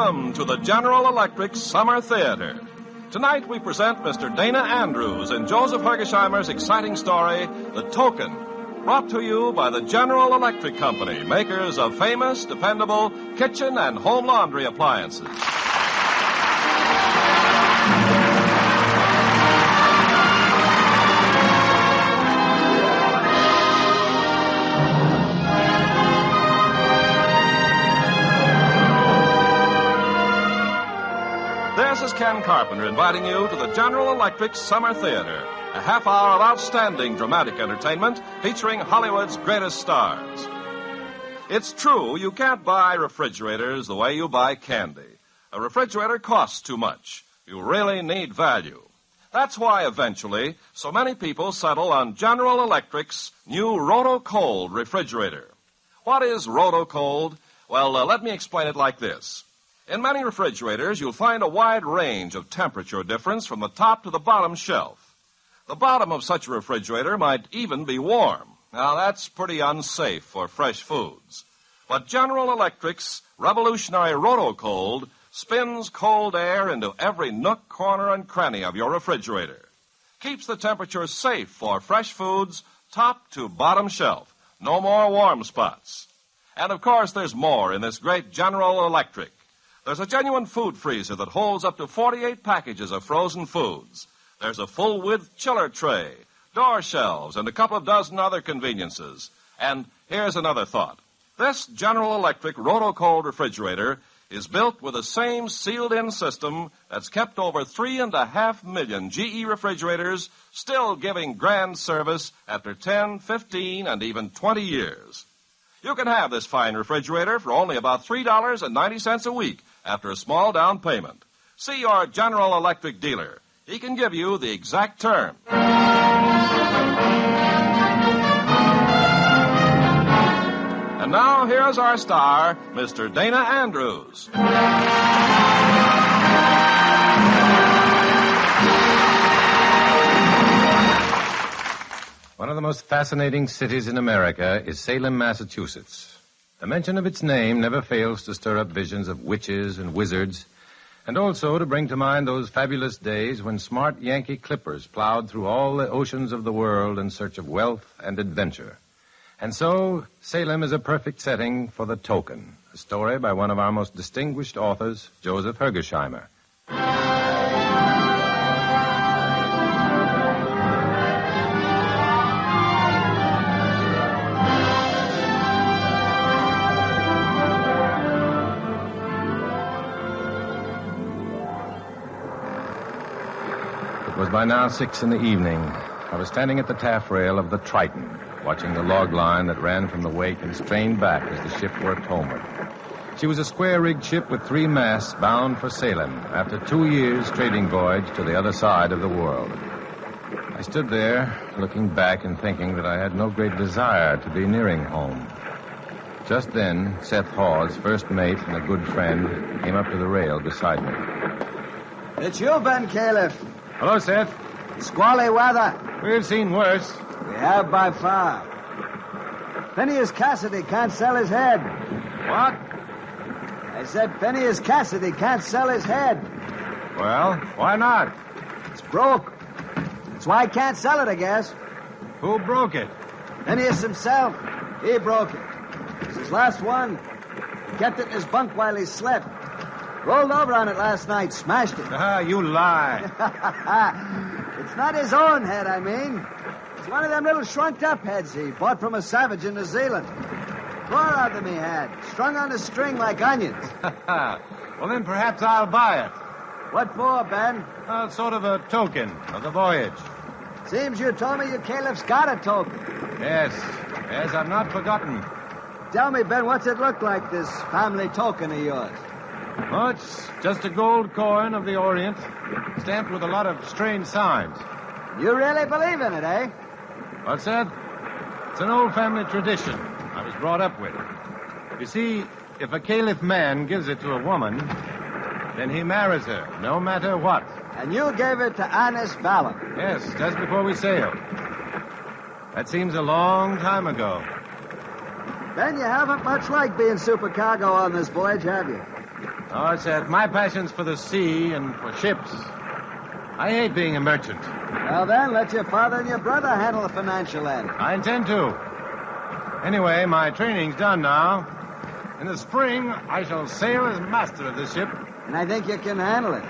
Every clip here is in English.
Welcome to the General Electric Summer Theater. Tonight we present Mr. Dana Andrews in Joseph Hergesheimer's exciting story, The Token, brought to you by the General Electric Company, makers of famous, dependable kitchen and home laundry appliances. This is Ken Carpenter inviting you to the General Electric Summer Theater, a half hour of outstanding dramatic entertainment featuring Hollywood's greatest stars. It's true, you can't buy refrigerators the way you buy candy. A refrigerator costs too much. You really need value. That's why eventually so many people settle on General Electric's new Roto-Cold refrigerator. What is Roto-Cold? Well, let me explain it like this. In many refrigerators, you'll find a wide range of temperature difference from the top to the bottom shelf. The bottom of such a refrigerator might even be warm. Now, that's pretty unsafe for fresh foods. But General Electric's revolutionary Roto-Cold spins cold air into every nook, corner, and cranny of your refrigerator. Keeps the temperature safe for fresh foods, top to bottom shelf. No more warm spots. And, of course, there's more in this great General Electric. There's a genuine food freezer that holds up to 48 packages of frozen foods. There's a full-width chiller tray, door shelves, and a couple of dozen other conveniences. And here's another thought. This General Electric Roto-Cold refrigerator is built with the same sealed-in system that's kept over 3.5 million GE refrigerators still giving grand service after 10, 15, and even 20 years. You can have this fine refrigerator for only about $3.90 a week after a small down payment. See your General Electric dealer. He can give you the exact term. And now, here's our star, Mr. Dana Andrews. One of the most fascinating cities in America is Salem, Massachusetts. The mention of its name never fails to stir up visions of witches and wizards, and also to bring to mind those fabulous days when smart Yankee clippers plowed through all the oceans of the world in search of wealth and adventure. And so, Salem is a perfect setting for The Token, a story by one of our most distinguished authors, Joseph Hergesheimer. It was by now 6 p.m. I was standing at the taffrail of the Triton, watching the log line that ran from the wake and strained back as the ship worked homeward. She was a square-rigged ship with 3 masts bound for Salem after 2 years' trading voyage to the other side of the world. I stood there, looking back and thinking that I had no great desire to be nearing home. Just then, Seth Hawes, first mate and a good friend, came up to the rail beside me. It's you, Ben Caliph. Hello, Seth. Squally weather. We've seen worse. We have by far. Phineas Cassidy can't sell his head. What? I said Phineas Cassidy can't sell his head. Well, why not? It's broke. That's why he can't sell it, I guess. Who broke it? Phineas himself. He broke it. It's his last one. He kept it in his bunk while he slept. Rolled over on it last night, smashed it. Ah, you lie. It's not his own head, I mean. It's one of them little shrunk-up heads he bought from a savage in New Zealand. 4 of them he had, strung on a string like onions. Well, then perhaps I'll buy it. What for, Ben? Sort of a token of the voyage. Seems you told me your caliph's got a token. Yes, I've not forgotten. Tell me, Ben, what's it look like, this family token of yours? Oh, it's just a gold coin of the Orient, stamped with a lot of strange signs. You really believe in it, eh? What's that? It's an old family tradition I was brought up with. You see, if a caliph man gives it to a woman, then he marries her, no matter what. And you gave it to honest Ballum? Yes, just before we sailed. That seems a long time ago. Ben, you haven't much like being supercargo on this voyage, have you? Oh, it's that my passion's for the sea and for ships. I hate being a merchant. Well, then, let your father and your brother handle the financial end. I intend to. Anyway, my training's done now. In the spring, I shall sail as master of this ship. And I think you can handle it.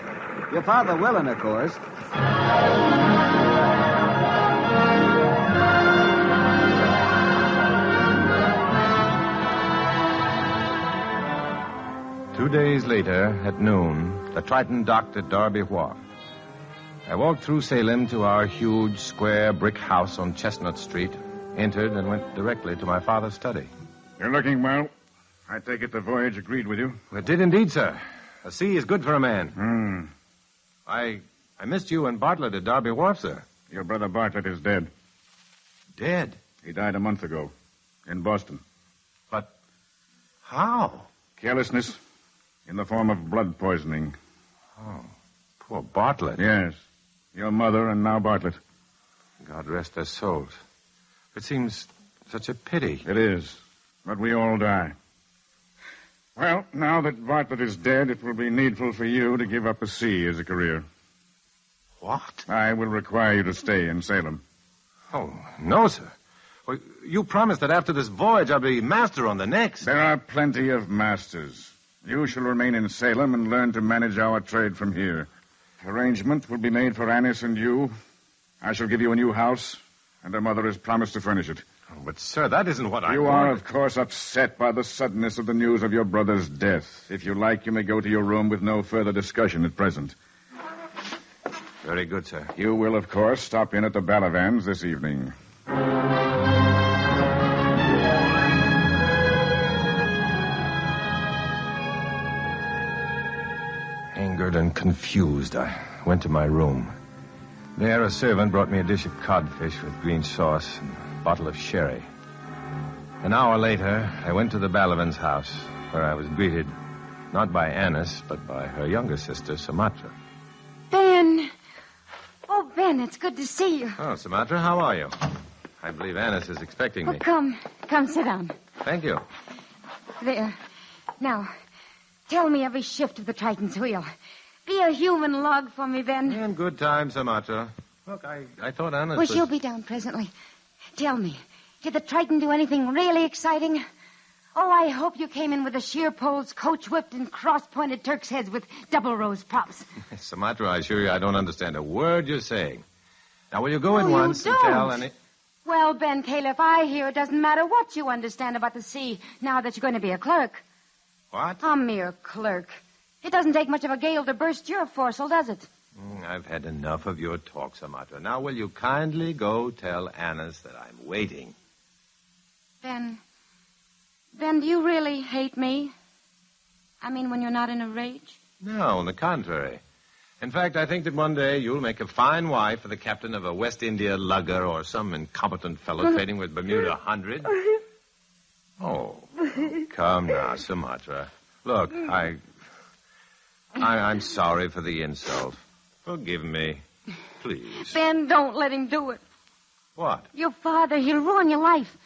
Your father willing, of course. 2 days later, at noon, the Triton docked at Derby Wharf. I walked through Salem to our huge, square brick house on Chestnut Street, entered, and went directly to my father's study. You're looking well. I take it the voyage agreed with you. It did indeed, sir. The sea is good for a man. I missed you and Bartlett at Derby Wharf, sir. Your brother Bartlett is dead. Dead? He died a month ago in Boston. But how? Carelessness in the form of blood poisoning. Oh, poor Bartlett. Yes. Your mother and now Bartlett. God rest their souls. It seems such a pity. It is. But we all die. Well, now that Bartlett is dead, it will be needful for you to give up the sea as a career. What? I will require you to stay in Salem. Oh, no, sir. Well, you promised that after this voyage I'll be master on the next. There are plenty of masters. You shall remain in Salem and learn to manage our trade from here. Arrangement will be made for Annis and you. I shall give you a new house, and her mother has promised to furnish it. Oh, but, sir, that isn't what I You wanted. are, of course, upset by the suddenness of the news of your brother's death. If you like, you may go to your room with no further discussion at present. Very good, sir. You will, of course, stop in at the Balavans this evening. Angered and confused, I went to my room. There, a servant brought me a dish of codfish with green sauce and a bottle of sherry. An hour later, I went to the Balavans' house, where I was greeted not by Annis, but by her younger sister, Sumatra. Ben! Oh, Ben, it's good to see you. Oh, Sumatra, how are you? I believe Annis is expecting me. Come, sit down. Thank you. There. Now, tell me every shift of the Triton's wheel. Be a human log for me, Ben. In good time, Sumatra. Look, I thought Annis Well, she'll be down presently. Tell me, did the Triton do anything really exciting? Oh, I hope you came in with the sheer poles, coach-whipped, and cross-pointed Turk's heads with double rose props. Sumatra, I assure you I don't understand a word you're saying. Now, will you go in you once and don't. tell any... Well, Ben Caleb, I hear it doesn't matter what you understand about the sea now that you're going to be a clerk. What? A mere clerk. It doesn't take much of a gale to burst your foresail, does it? I've had enough of your talk, Sumatra. Now, will you kindly go tell Annis that I'm waiting? Ben, do you really hate me? I mean, when you're not in a rage? No, on the contrary. In fact, I think that one day you'll make a fine wife for the captain of a West India lugger or some incompetent fellow trading with Bermuda 100. Oh, come now, Sumatra. Look, I'm sorry for the insult. Forgive me, please. Ben, don't let him do it. What? Your father, he'll ruin your life.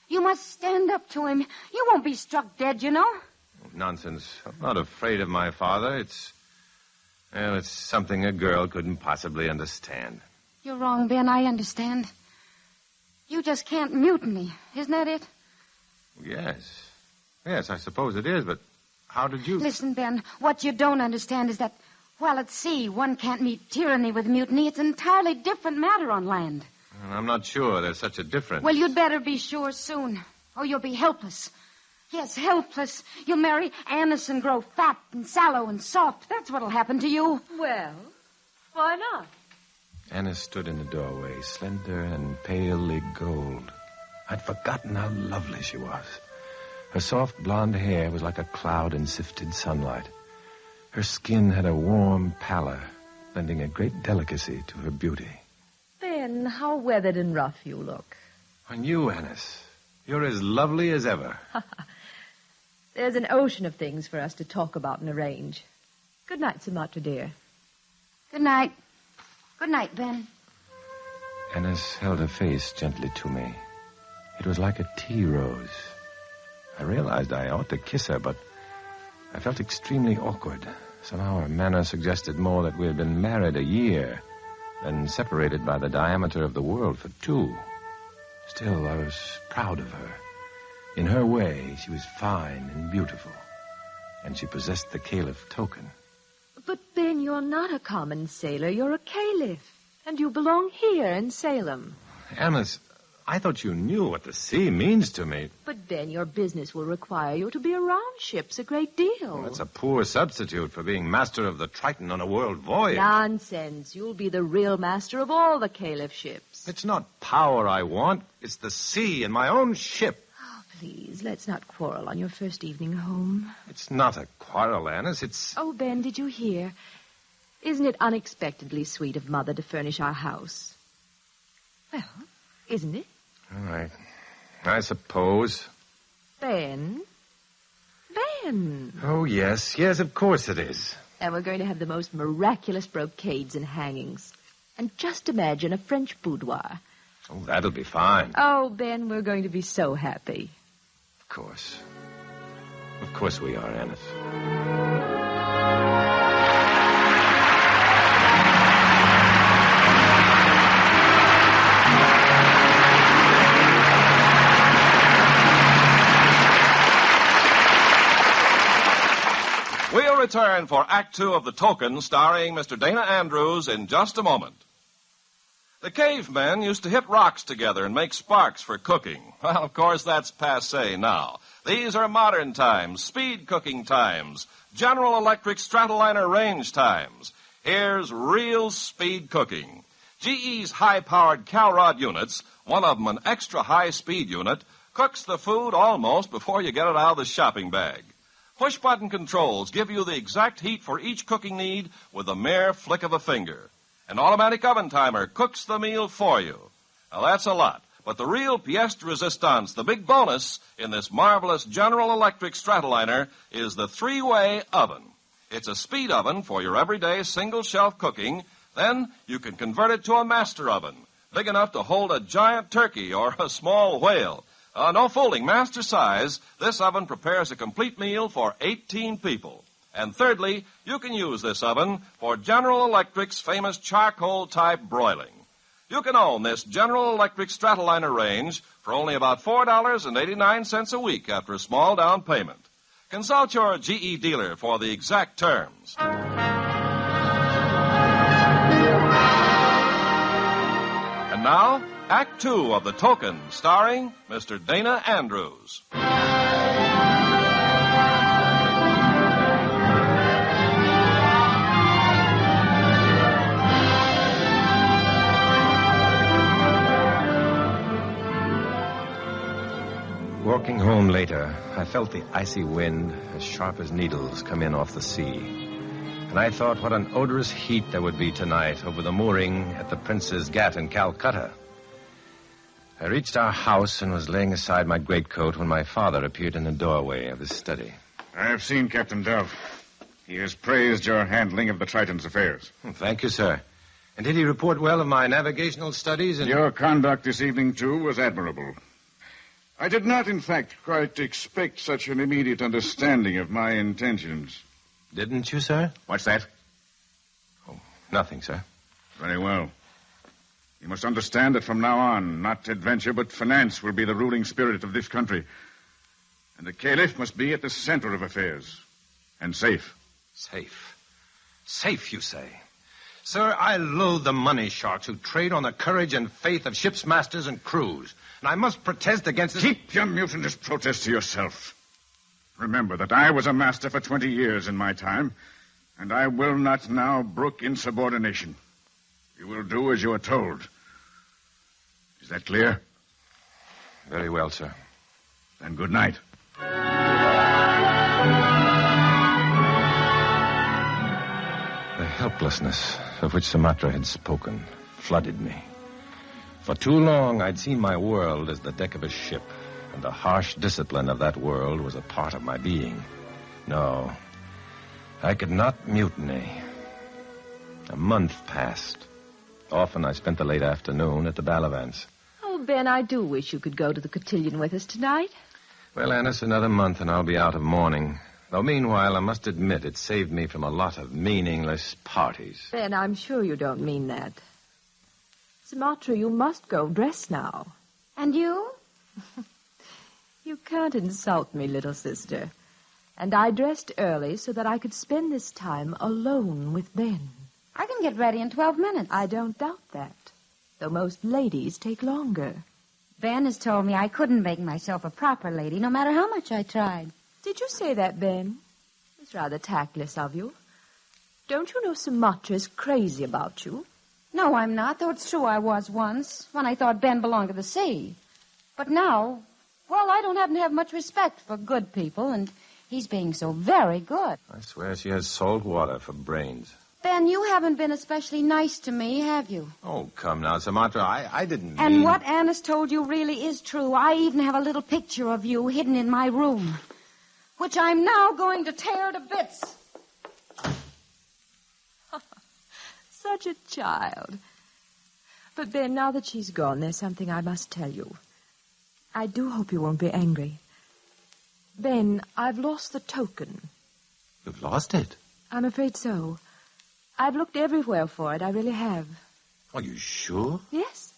You must stand up to him. You won't be struck dead, you know. Nonsense. I'm not afraid of my father. It's something a girl couldn't possibly understand. You're wrong, Ben. I understand. You just can't mutiny. Isn't that it? Yes. Yes, I suppose it is, but how did you... Listen, Ben, what you don't understand is that while at sea one can't meet tyranny with mutiny, it's an entirely different matter on land. I'm not sure there's such a difference. Well, you'd better be sure soon, or you'll be helpless. Yes, helpless. You'll marry Annis and grow fat and sallow and soft. That's what'll happen to you. Well, why not? Annis stood in the doorway, slender and palely gold. I'd forgotten how lovely she was. Her soft blonde hair was like a cloud in sifted sunlight. Her skin had a warm pallor, lending a great delicacy to her beauty. Ben, how weathered and rough you look. On you, Annis. You're as lovely as ever. There's an ocean of things for us to talk about and arrange. Good night, Sumatra, dear. Good night. Good night, Ben. Annis held her face gently to me. It was like a tea rose. I realized I ought to kiss her, but I felt extremely awkward. Somehow her manner suggested more that we had been married a year than separated by the diameter of the world for 2. Still, I was proud of her. In her way, she was fine and beautiful, and she possessed the caliph token. But, Ben, you're not a common sailor. You're a caliph, and you belong here in Salem. Amos, I thought you knew what the sea means to me. But, Ben, your business will require you to be around ships a great deal. Well, that's a poor substitute for being master of the Triton on a world voyage. Nonsense. You'll be the real master of all the caliph ships. It's not power I want. It's the sea and my own ship. Oh, please, let's not quarrel on your first evening home. It's not a quarrel, Annis. It's... Oh, Ben, did you hear? Isn't it unexpectedly sweet of Mother to furnish our house? Well, isn't it? I suppose. Ben? Ben! Oh, yes, of course it is. And we're going to have the most miraculous brocades and hangings. And just imagine a French boudoir. Oh, that'll be fine. Oh, Ben, we're going to be so happy. Of course. Of course we are, Annis. We'll return for Act 2 of The Token, starring Mr. Dana Andrews, in just a moment. The cavemen used to hit rocks together and make sparks for cooking. Well, of course, that's passé now. These are modern times, speed cooking times, General Electric Stratoliner range times. Here's real speed cooking. GE's high-powered Calrod units, one of them an extra high-speed unit, cooks the food almost before you get it out of the shopping bag. Push-button controls give you the exact heat for each cooking need with a mere flick of a finger. An automatic oven timer cooks the meal for you. Now, that's a lot, but the real pièce de résistance, the big bonus in this marvelous General Electric Stratoliner, is the 3-way oven. It's a speed oven for your everyday single-shelf cooking. Then you can convert it to a master oven, big enough to hold a giant turkey or a small whale. No fooling, master size, this oven prepares a complete meal for 18 people. And thirdly, you can use this oven for General Electric's famous charcoal-type broiling. You can own this General Electric Stratoliner range for only about $4.89 a week after a small down payment. Consult your GE dealer for the exact terms. And now, Act 2 of The Token, starring Mr. Dana Andrews. Walking home later, I felt the icy wind as sharp as needles come in off the sea. And I thought what an odorous heat there would be tonight over the mooring at the Prince's Ghat in Calcutta. I reached our house and was laying aside my greatcoat when my father appeared in the doorway of his study. I have seen Captain Dove. He has praised your handling of the Triton's affairs. Thank you, sir. And did he report well of my navigational studies? Your conduct this evening, too, was admirable. I did not, in fact, quite expect such an immediate understanding of my intentions. Didn't you, sir? What's that? Oh, nothing, sir. Very well. You must understand that from now on, not adventure but finance will be the ruling spirit of this country. And the caliph must be at the center of affairs. And safe. Safe? Safe, you say? Sir, I loathe the money sharks who trade on the courage and faith of ship's masters and crews. And I must protest against this... Keep your mutinous protest to yourself. Remember that I was a master for 20 years in my time, and I will not now brook insubordination. You will do as you are told. Is that clear? Very well, sir. Then good night. The helplessness of which Sumatra had spoken flooded me. For too long, I'd seen my world as the deck of a ship, and the harsh discipline of that world was a part of my being. No, I could not mutiny. A month passed. Often I spent the late afternoon at the Balavants. Oh, Ben, I do wish you could go to the cotillion with us tonight. Well, Annis, another month and I'll be out of mourning. Though meanwhile, I must admit it saved me from a lot of meaningless parties. Ben, I'm sure you don't mean that. Sumatra, you must go dress now. And you? You can't insult me, little sister. And I dressed early so that I could spend this time alone with Ben. I can get ready in 12 minutes. I don't doubt that, though most ladies take longer. Ben has told me I couldn't make myself a proper lady, no matter how much I tried. Did you say that, Ben? It's rather tactless of you. Don't you know Sumatra is crazy about you? No, I'm not, though it's true I was once, when I thought Ben belonged to the sea. But now, well, I don't happen to have much respect for good people, and he's being so very good. I swear she has salt water for brains. Ben, you haven't been especially nice to me, have you? Oh, come now, Sumatra. I didn't mean... And what Annis told you really is true. I even have a little picture of you hidden in my room, which I'm now going to tear to bits. Such a child. But, Ben, now that she's gone, there's something I must tell you. I do hope you won't be angry. Ben, I've lost the token. You've lost it? I'm afraid so. I've looked everywhere for it. I really have. Are you sure? Yes.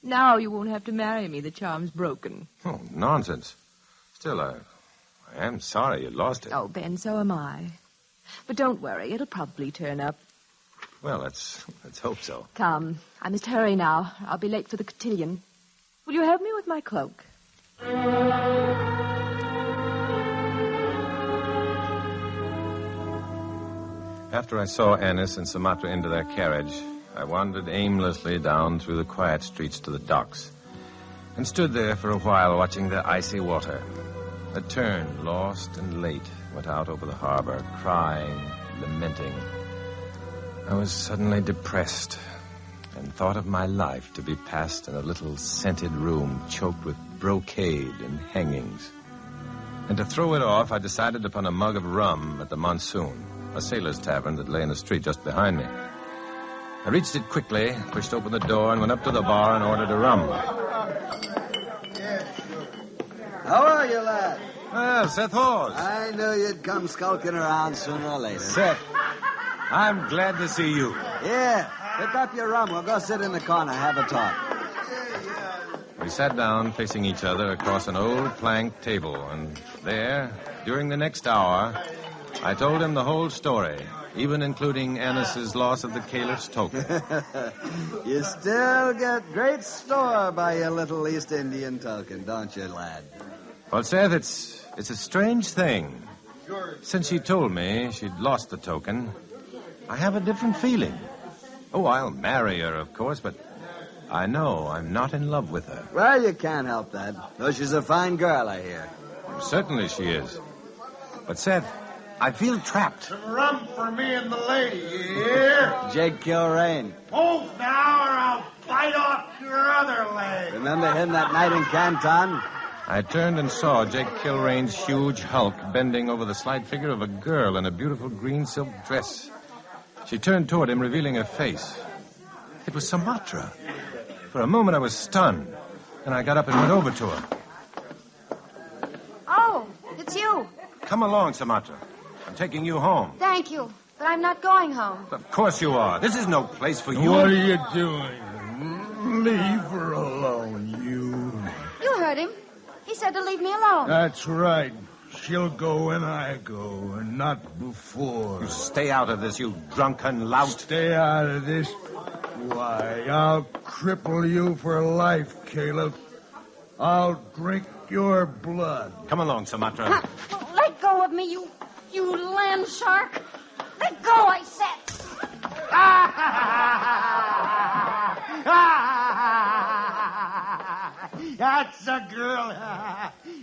Now you won't have to marry me. The charm's broken. Oh, nonsense. Still, I am sorry you lost it. Oh, Ben, so am I. But don't worry. It'll probably turn up. Well, let's hope so. Come. I must hurry now. I'll be late for the cotillion. Will you help me with my cloak? After I saw Annis and Sumatra into their carriage, I wandered aimlessly down through the quiet streets to the docks and stood there for a while watching the icy water. A tern, lost and late, went out over the harbor, crying, lamenting. I was suddenly depressed and thought of my life to be passed in a little scented room choked with brocade and hangings. And to throw it off, I decided upon a mug of rum at the Monsoon, a sailor's tavern that lay in the street just behind me. I reached it quickly, pushed open the door, and went up to the bar and ordered a rum. How are you, lad? Well, Seth Hawes. I knew you'd come skulking around sooner or later. Seth, I'm glad to see you. Yeah, pick up your rum. We'll go sit in the corner, have a talk. We sat down facing each other across an old plank table, and there, during the next hour, I told him the whole story, even including Annis's loss of the caliph's token. You still get great store by your little East Indian token, don't you, lad? Well, Seth, it's a strange thing. Since she told me she'd lost the token, I have a different feeling. Oh, I'll marry her, of course, but I know I'm not in love with her. Well, you can't help that. Though she's a fine girl, I hear. Certainly she is. But, Seth, I feel trapped. Some rum for me and the lady, you hear? Jake Kilrain. Move now or I'll bite off your other leg. Remember him that night in Canton? I turned and saw Jake Kilrain's huge hulk bending over the slight figure of a girl in a beautiful green silk dress. She turned toward him, revealing her face. It was Sumatra. For a moment, I was stunned. Then I got up and went over to her. Oh, it's you. Come along, Sumatra. I'm taking you home. Thank you, but I'm not going home. Of course you are. This is no place for you. What are you doing? Leave her alone, you. You heard him. He said to leave me alone. That's right. She'll go when I go, and not before. You stay out of this, you drunken lout. Stay out of this. Why, I'll cripple you for life, Caleb. I'll drink your blood. Come along, Sumatra. Let go of me, you land shark. Let go, I said. That's a girl.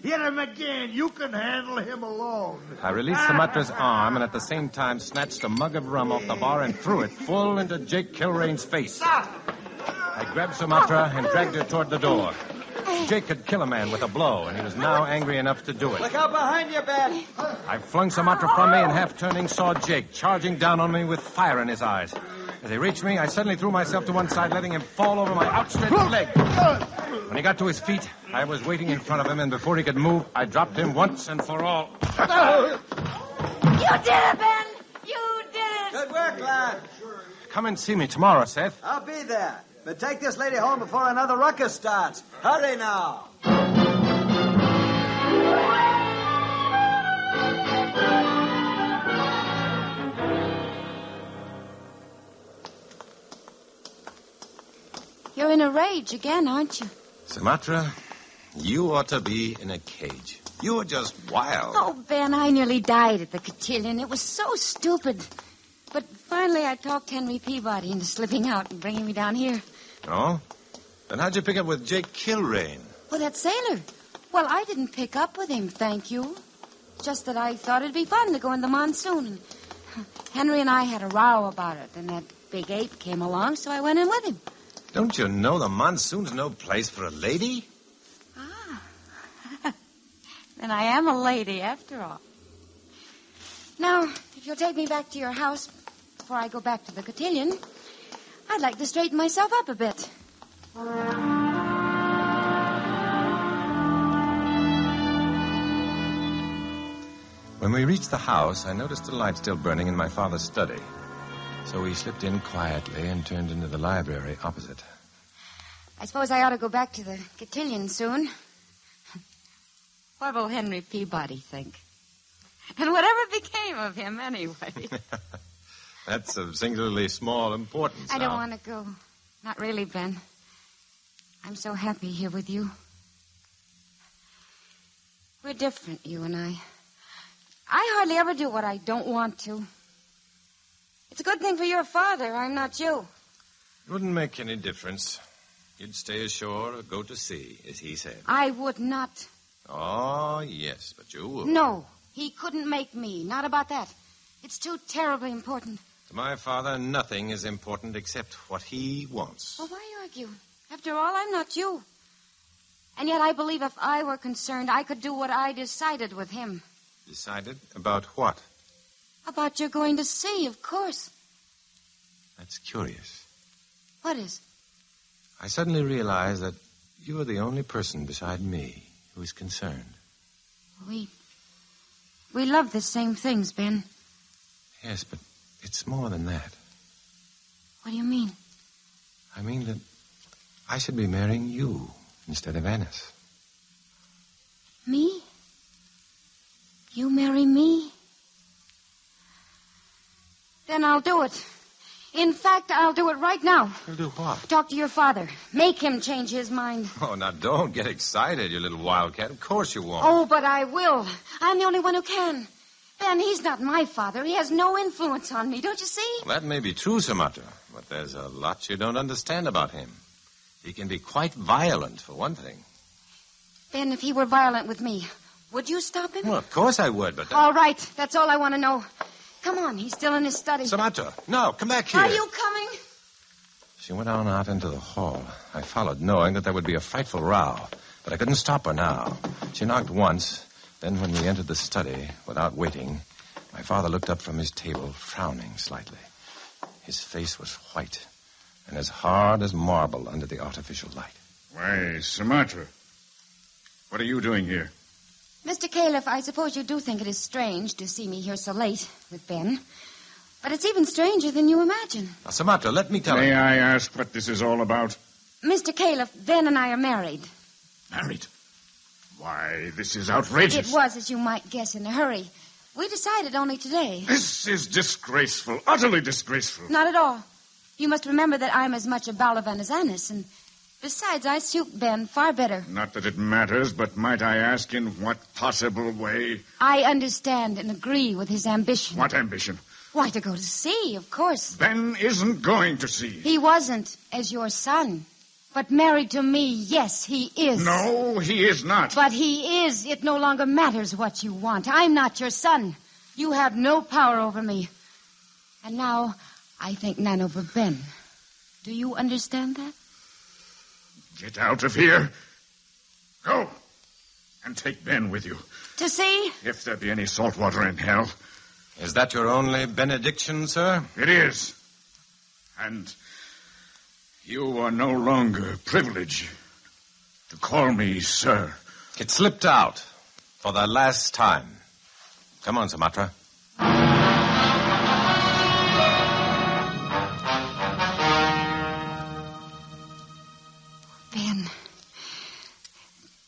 Hit him again. You can handle him alone. I released Sumatra's arm and at the same time snatched a mug of rum off the bar and threw it full into Jake Kilrain's face. I grabbed Sumatra and dragged her toward the door. Jake could kill a man with a blow, and he was now angry enough to do it. Look out behind you, Ben. I flung Sumatra from me and, half turning, saw Jake charging down on me with fire in his eyes. As he reached me, I suddenly threw myself to one side, letting him fall over my outstretched leg. When he got to his feet, I was waiting in front of him, and before he could move, I dropped him once and for all. You did it, Ben! You did it! Good work, lad. Come and see me tomorrow, Seth. I'll be there. But take this lady home before another ruckus starts. Hurry now. You're in a rage again, aren't you? Sumatra, you ought to be in a cage. You were just wild. Oh, Ben, I nearly died at the cotillion. It was so stupid. But finally I talked Henry Peabody into slipping out and bringing me down here. Oh? Then how'd you pick up with Jake Kilrain? Oh, that sailor. Well, I didn't pick up with him, thank you. Just that I thought it'd be fun to go in the monsoon. Henry and I had a row about it, and that big ape came along, so I went in with him. Don't you know the monsoon's no place for a lady? Ah. Then I am a lady, after all. Now, if you'll take me back to your house before I go back to the cotillion, I'd like to straighten myself up a bit. When we reached the house, I noticed a light still burning in my father's study. So we slipped in quietly and turned into the library opposite. I suppose I ought to go back to the cotillion soon. What will Henry Peabody think? And whatever became of him, anyway. That's of singularly small importance. I don't want to go. Not really, Ben. I'm so happy here with you. We're different, you and I. I hardly ever do what I don't want to. It's a good thing for your father. I'm not you. It wouldn't make any difference. You'd stay ashore or go to sea, as he said. I would not. Oh, yes, but you would. No, he couldn't make me. Not about that. It's too terribly important. To my father, nothing is important except what he wants. Well, why argue? After all, I'm not you. And yet I believe if I were concerned, I could do what I decided with him. Decided? About what? About your going to sea, of course. That's curious. What is? I suddenly realized that you are the only person beside me who is concerned. We love the same things, Ben. Yes, but it's more than that. What do you mean? I mean that I should be marrying you instead of Annis. Me? You marry me? Then I'll do it. In fact, I'll do it right now. You'll do what? Talk to your father. Make him change his mind. Oh, now don't get excited, you little wildcat. Of course you won't. Oh, but I will. I'm the only one who can. Ben, he's not my father. He has no influence on me, don't you see? Well, that may be true, Sumatra, but there's a lot you don't understand about him. He can be quite violent, for one thing. Ben, if he were violent with me, would you stop him? Well, of course I would, but... All right, that's all I want to know. Come on, he's still in his study. Sumatra, no, come back here. Are you coming? She went on out into the hall. I followed, knowing that there would be a frightful row. But I couldn't stop her now. She knocked once. Then when we entered the study, without waiting, my father looked up from his table, frowning slightly. His face was white and as hard as marble under the artificial light. Why, Sumatra, what are you doing here? Mr. Califf, I suppose you do think it is strange to see me here so late with Ben. But it's even stranger than you imagine. Now, Sumatra, let me tell you. May I ask what this is all about? Mr. Califf, Ben and I are married. Married? Why, this is outrageous. It was, as you might guess, in a hurry. We decided only today. This is disgraceful, utterly disgraceful. Not at all. You must remember that I'm as much a Balavan as Annis, and besides, I suit Ben far better. Not that it matters, but might I ask in what possible way? I understand and agree with his ambition. What ambition? Why, to go to sea, of course. Ben isn't going to sea. He wasn't, as your son. But married to me, yes, he is. No, he is not. But he is. It no longer matters what you want. I'm not your son. You have no power over me. And now, I think none over Ben. Do you understand that? Get out of here. Go. And take Ben with you. To sea? If there be any salt water in hell. Is that your only benediction, sir? It is. And you are no longer privileged to call me sir. It slipped out for the last time. Come on, Sumatra.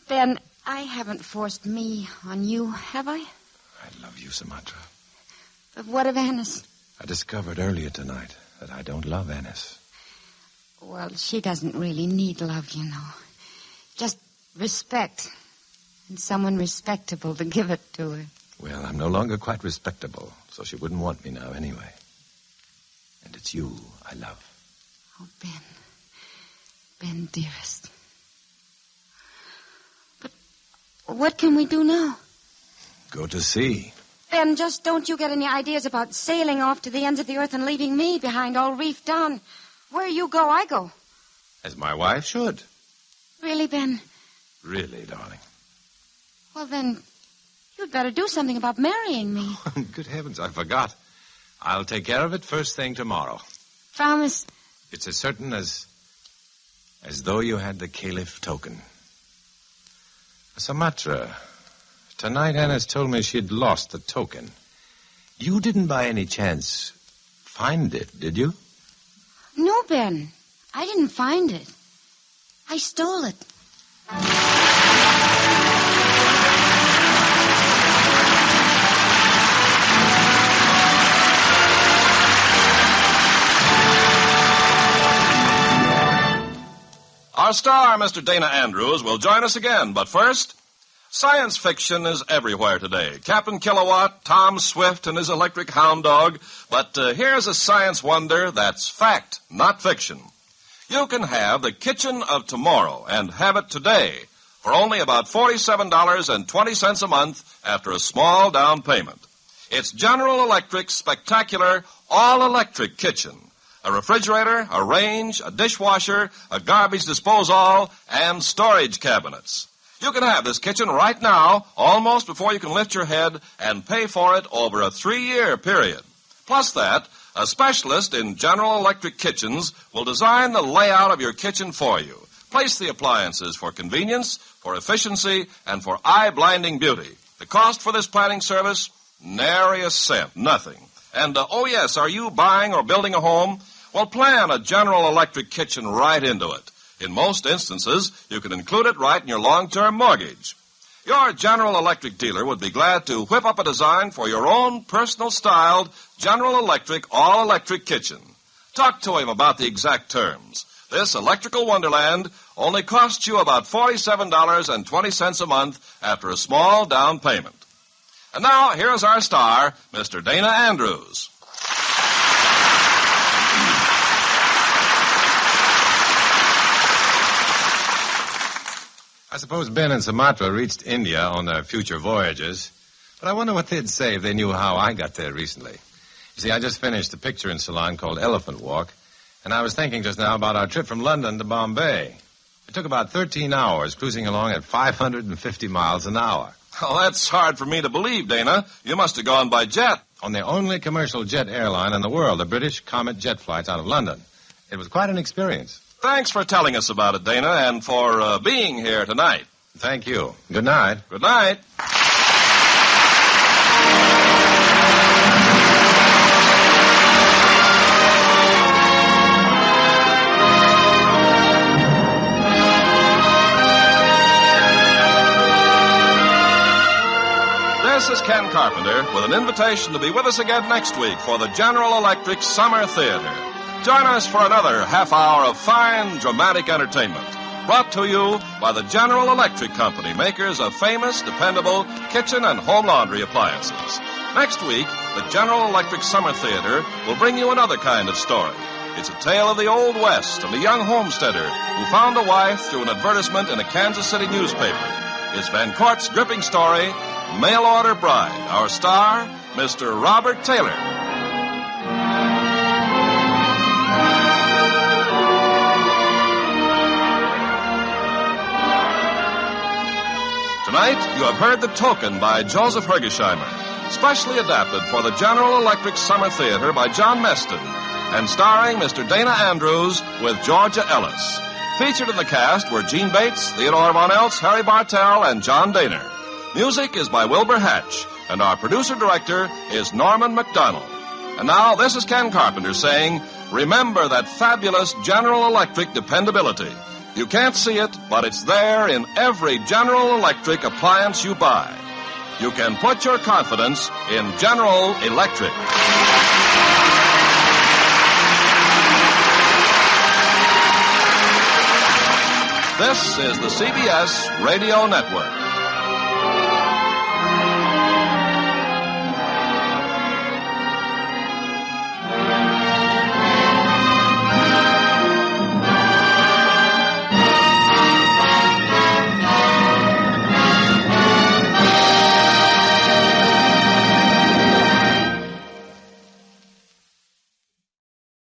Ben, I haven't forced me on you, have I? I love you, Sumatra. But what of Annis? I discovered earlier tonight that I don't love Annis. Well, she doesn't really need love, you know. Just respect. And someone respectable to give it to her. Well, I'm no longer quite respectable, so she wouldn't want me now anyway. And it's you I love. Oh, Ben. Ben, dearest. But what can we do now? Go to sea. Ben, just don't you get any ideas about sailing off to the ends of the earth and leaving me behind all reefed down. Where you go, I go. As my wife should. Really, Ben? Really, darling. Well, then, you'd better do something about marrying me. Good heavens, I forgot. I'll take care of it first thing tomorrow. Promise? It's as certain as though you had the Caliph token. Sumatra, tonight Annis told me she'd lost the token. You didn't by any chance find it, did you? No, Ben. I didn't find it. I stole it. Our star, Mr. Dana Andrews, will join us again, but first, science fiction is everywhere today. Captain Kilowatt, Tom Swift, and his electric hound dog. But here's a science wonder that's fact, not fiction. You can have the kitchen of tomorrow and have it today for only about $47.20 a month after a small down payment. It's General Electric's spectacular all-electric kitchen. A refrigerator, a range, a dishwasher, a garbage disposal, and storage cabinets. You can have this kitchen right now, almost before you can lift your head, and pay for it over a 3-year period. Plus that, a specialist in General Electric kitchens will design the layout of your kitchen for you. Place the appliances for convenience, for efficiency, and for eye-blinding beauty. The cost for this planning service, nary a cent, nothing. And, oh yes, are you buying or building a home? Well, plan a General Electric kitchen right into it. In most instances, you can include it right in your long-term mortgage. Your General Electric dealer would be glad to whip up a design for your own personal-styled General Electric all-electric kitchen. Talk to him about the exact terms. This electrical wonderland only costs you about $47.20 a month after a small down payment. And now, here's our star, Mr. Dana Andrews. I suppose Ben and Sumatra reached India on their future voyages, but I wonder what they'd say if they knew how I got there recently. You see, I just finished a picture in Ceylon called Elephant Walk, and I was thinking just now about our trip from London to Bombay. It took about 13 hours cruising along at 550 miles an hour. Oh, that's hard for me to believe, Dana. You must have gone by jet. On the only commercial jet airline in the world, the British Comet jet flights out of London. It was quite an experience. Thanks for telling us about it, Dana, and for being here tonight. Thank you. Good night. Good night. This is Ken Carpenter with an invitation to be with us again next week for the General Electric Summer Theater. Join us for another half hour of fine, dramatic entertainment. Brought to you by the General Electric Company, makers of famous, dependable kitchen and home laundry appliances. Next week, the General Electric Summer Theater will bring you another kind of story. It's a tale of the Old West and a young homesteader who found a wife through an advertisement in a Kansas City newspaper. It's Van Cort's gripping story, Mail Order Bride. Our star, Mr. Robert Taylor. Tonight, you have heard The Token by Joseph Hergesheimer, specially adapted for the General Electric Summer Theater by John Meston. and starring Mr. Dana Andrews with Georgia Ellis. Featured in the cast were Gene Bates, Theodore Von Eltz, Harry Bartell, and John Daner. Music is by Wilbur Hatch, and our producer-director is Norman McDonald. And now, this is Ken Carpenter saying, remember that fabulous General Electric dependability. You can't see it, but it's there in every General Electric appliance you buy. You can put your confidence in General Electric. This is the CBS Radio Network.